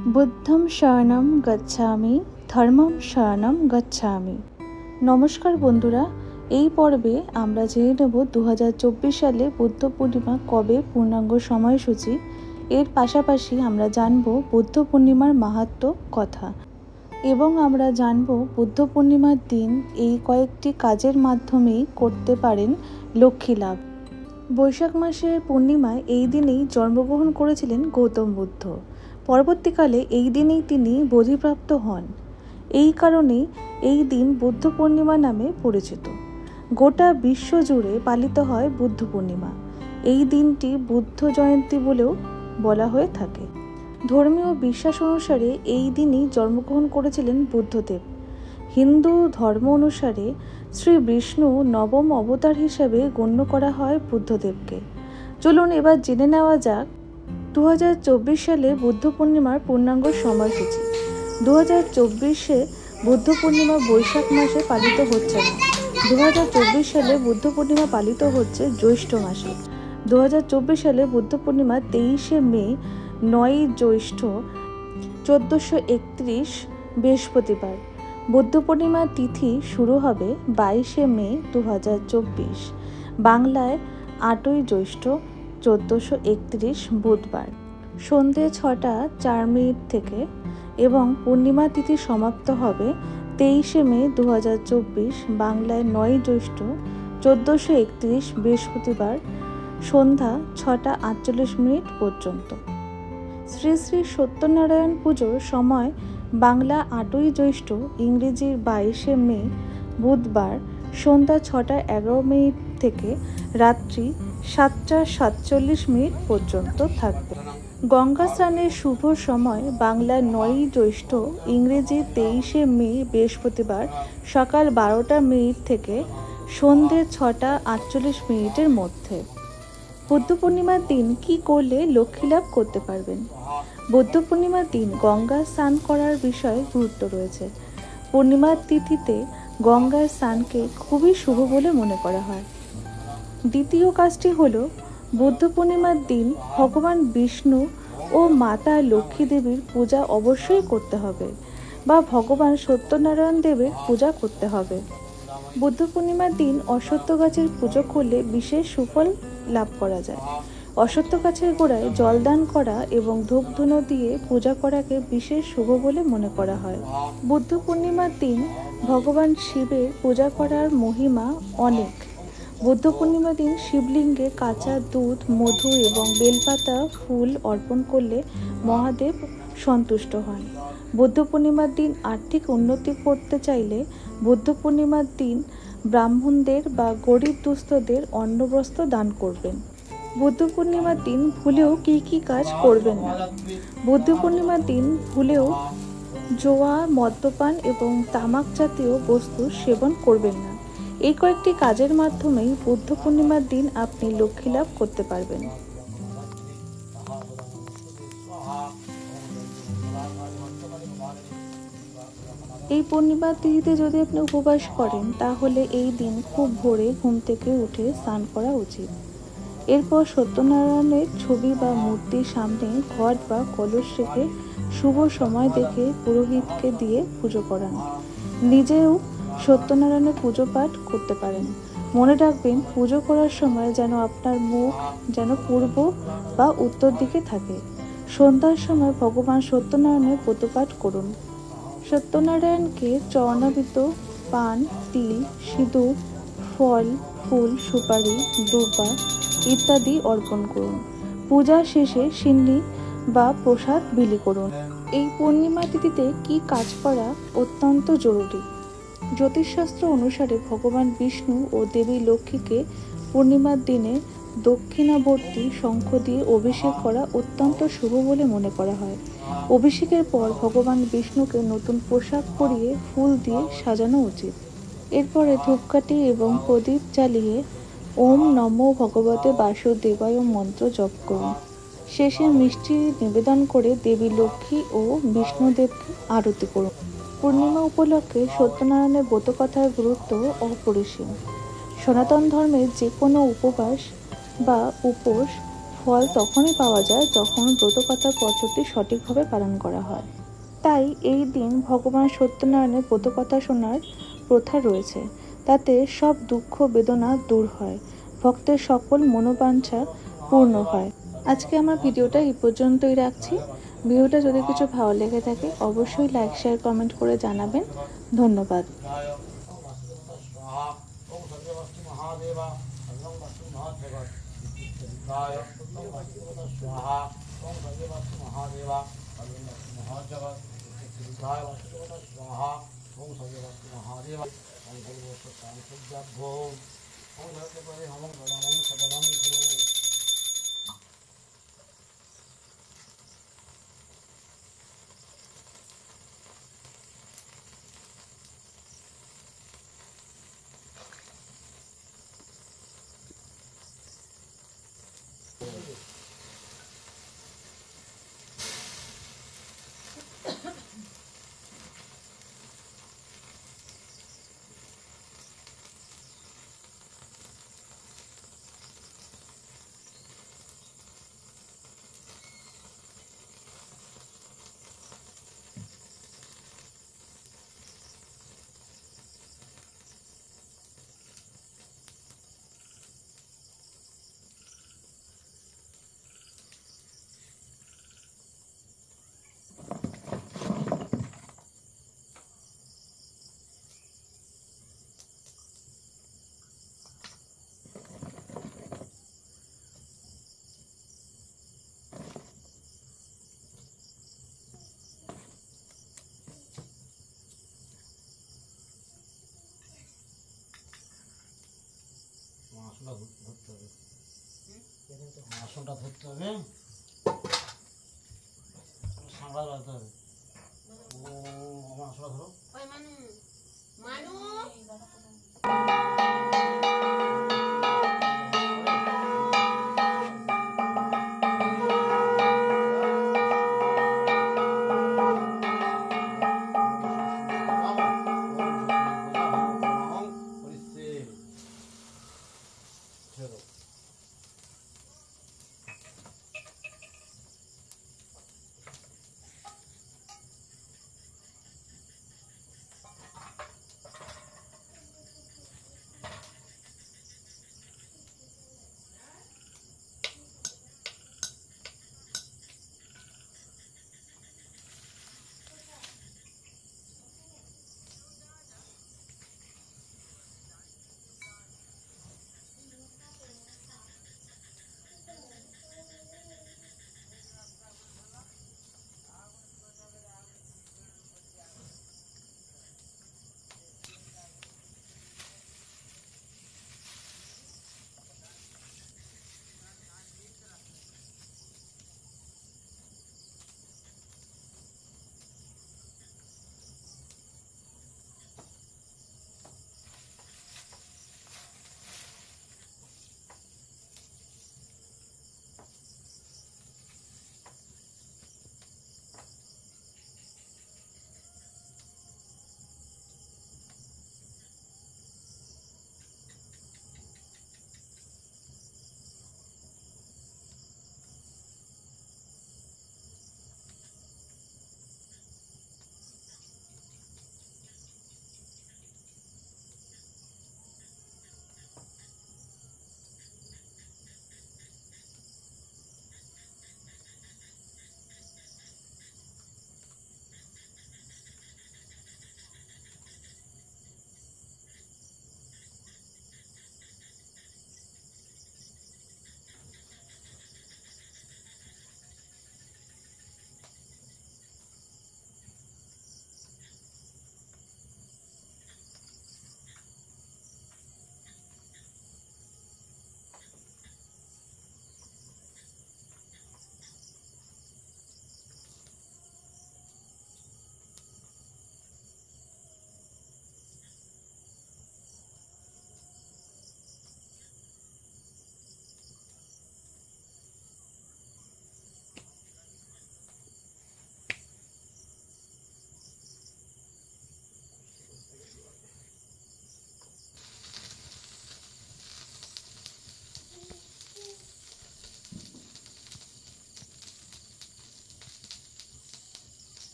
বুদ্ধম শরণম গচ্ছামি, ধর্মম শরণম গচ্ছামি। নমস্কার বন্ধুরা, এই পর্বে আমরা জেনে নেব 2024 সালে বুদ্ধ পূর্ণিমা কবে পূর্ণাঙ্গ সময়সূচি। এর পাশাপাশি আমরা জানব বুদ্ধ পূর্ণিমার মাহাত্ম্য কথা এবং আমরা জানব বুদ্ধ পূর্ণিমার দিন এই কয়েকটি কাজের মাধ্যমেই করতে পারেন লক্ষ্মী লাভ। বৈশাখ মাসের পূর্ণিমায় এই দিনেই জন্মগ্রহণ করেছিলেন গৌতম বুদ্ধ। পরবর্তীকালে এই দিনেই তিনি বোধিপ্রাপ্ত হন। এই কারণেই এই দিন বুদ্ধ পূর্ণিমা নামে পরিচিত। গোটা বিশ্ব জুড়ে পালিত হয় বুদ্ধ পূর্ণিমা। এই দিনটি বুদ্ধ জয়ন্তী বলেও বলা হয়ে থাকে। ধর্মীয় বিশ্বাস অনুসারে এই দিনই জন্মগ্রহণ করেছিলেন বুদ্ধদেব। হিন্দু ধর্ম অনুসারে শ্রী বিষ্ণু নবম অবতার হিসেবে গণ্য করা হয় বুদ্ধদেবকে। চলুন এবার জেনে নেওয়া যাক 2024 সালে বুদ্ধ পূর্ণিমার পূর্ণাঙ্গ সময়সূচি। 2024-এ বুদ্ধ পূর্ণিমা বৈশাখ মাসে পালিত হচ্ছে না। 2024 সালে বুদ্ধ পূর্ণিমা পালিত হচ্ছে জ্যৈষ্ঠ মাসে। 2024 সালে বুদ্ধ পূর্ণিমা 23শে মে, 9ই জ্যৈষ্ঠ, 1431 বৃহস্পতিবার। বুদ্ধ পূর্ণিমার তিথি শুরু হবে 22শে মে 2024, বাংলায় 8ই জ্যৈষ্ঠ, 1431 বুধবার, সন্ধে 6টা 4 মিনিট থেকে এবং পূর্ণিমা তিথি সমাপ্ত হবে 23শে মে 2024, বাংলায় 9ই জ্যৈষ্ঠ, 1431 বৃহস্পতিবার, সন্ধ্যা 6টা 48 মিনিট পর্যন্ত। শ্রী শ্রী সত্যনারায়ণ পুজোর সময় বাংলা 8ই জ্যৈষ্ঠ, ইংরেজির 22শে মে বুধবার, সন্ধ্যা 6টা 11 মিনিট থেকে রাত্রি 7টা 47 মিনিট পর্যন্ত থাকবে। গঙ্গা স্নানের শুভ সময় বাংলা 9ই জ্যৈষ্ঠ, ইংরেজি 23শে মে বৃহস্পতিবার, সকাল 12টা মিনিট থেকে সন্ধে 6টা 48 মিনিটের মধ্যে। বুদ্ধ পূর্ণিমার দিন কি করলে লক্ষ্মী লাভ করতে পারবেন? বুদ্ধ পূর্ণিমার দিন গঙ্গা স্নান করার বিষয়ে গুরুত্ব রয়েছে। পূর্ণিমার তিথিতে গঙ্গার স্নানকে খুবই শুভ বলে মনে করা হয়। দ্বিতীয় কাজটি হল বুদ্ধ পূর্ণিমার দিন ভগবান বিষ্ণু ও মাতা লক্ষ্মী দেবীর পূজা অবশ্যই করতে হবে বা ভগবান সত্যনারায়ণ দেবের পূজা করতে হবে। বুদ্ধ পূর্ণিমার দিন অশ্বত্থ গাছের পুজো করলে বিশেষ সুফল লাভ করা যায়। অশ্বত্থ গাছের গোড়ায় জলদান করা এবং ধূপধুনো দিয়ে পূজা করাকে বিশেষ শুভ বলে মনে করা হয়। বুদ্ধ পূর্ণিমার দিন ভগবান শিবের পূজা করার মহিমা অনেক। বুদ্ধ পূর্ণিমার দিন শিবলিঙ্গে কাঁচা দুধ, মধু এবং বেলপাতা ফুল অর্পণ করলে মহাদেব সন্তুষ্ট হন। বুদ্ধ পূর্ণিমার দিন আর্থিক উন্নতি করতে চাইলে বুদ্ধ পূর্ণিমার দিন ব্রাহ্মণদের বা গরিব দুস্থদের অন্নবস্ত্র দান করবেন। বুদ্ধ পূর্ণিমার দিন ভুলেও কি কাজ করবেন না। বুদ্ধ পূর্ণিমার দিন ভুলেও জোয়া, মদ্যপান এবং তামাক জাতীয় বস্তু সেবন করবেন না। এই কয়েকটি কাজের মাধ্যমেই বুদ্ধ পূর্ণিমার দিন আপনি লক্ষ্মী লাভ করতে পারবেন। এই পূর্ণিমার তিথিতে যদি আপনি উপবাস করেন তাহলে এই দিন খুব ভোরে ঘুম থেকে উঠে স্নান করা উচিত। এরপর সত্যনারায়ণের ছবি বা মূর্তির সামনে ঘট বা কলস রেখে শুভ সময় দেখে পুরোহিতকে দিয়ে পুজো করান। নিজেও সত্যনারায়ণের পুজো পাঠ করতে পারেন। মনে রাখবেন, পুজো করার সময় যেন আপনার মুখ যেন পূর্ব বা উত্তর দিকে থাকে। সন্ধ্যার সময় ভগবান সত্যনারায়ণের ব্রতপাঠ করুন। সত্যনারায়ণকে চরণামৃত, পান, তিল, সিঁদুর, ফল, ফুল, সুপারি, দুর্বা ইত্যাদি অর্পণ করুন। পূজা শেষে সিন্নি বা প্রসাদ বিলি করুন। এই পূর্ণিমা তিথিতে কি কাজ করা অত্যন্ত জরুরি? জ্যোতিষশাস্ত্র অনুসারে ভগবান বিষ্ণু ও দেবী লক্ষ্মীকে পূর্ণিমার দিনে দক্ষিণাবর্তী শঙ্খ দিয়ে অভিষেক করা অত্যন্ত শুভ বলে মনে করা হয়। অভিষেকের পর ভগবান বিষ্ণুকে নতুন পোশাক পরিয়ে ফুল দিয়ে সাজানো উচিত। এরপরে ধূপকাঠি এবং প্রদীপ জ্বালিয়ে ওম নমো ভগবতে বাসুদেবায় মন্ত্র জপ করুন। শেষে মিষ্টি নিবেদন করে দেবী লক্ষ্মী ও বিষ্ণুদেবকে আরতি করুন। পূর্ণিমা উপলক্ষে সত্যনারায়ণের ব্রতকথার গুরুত্ব অপরিসীম। সনাতন ধর্মের যে কোনো উপবাস বা উপোস ফল তখনই পাওয়া যায় যখন ব্রতকথার পদ্ধতি সঠিকভাবে পালন করা হয়। তাই এই দিন ভগবান সত্যনারায়ণের ব্রতকথা শোনার প্রথা রয়েছে। তাতে সব দুঃখ বেদনা দূর হয়, ভক্তের সকল মনোবাঞ্ছা পূর্ণ হয়। আজকে আমার ভিডিওটা এই পর্যন্তই রাখছি। ভিডিওটা যদি কিছু ভালো লেগে থাকে অবশ্যই লাইক শেয়ার কমেন্ট করে জানাবেন। ধন্যবাদ। আসনটা ধরতে হবে, সাঁড়া ধরতে হবে। আমার আসনটা ধরো। ছেড়ো।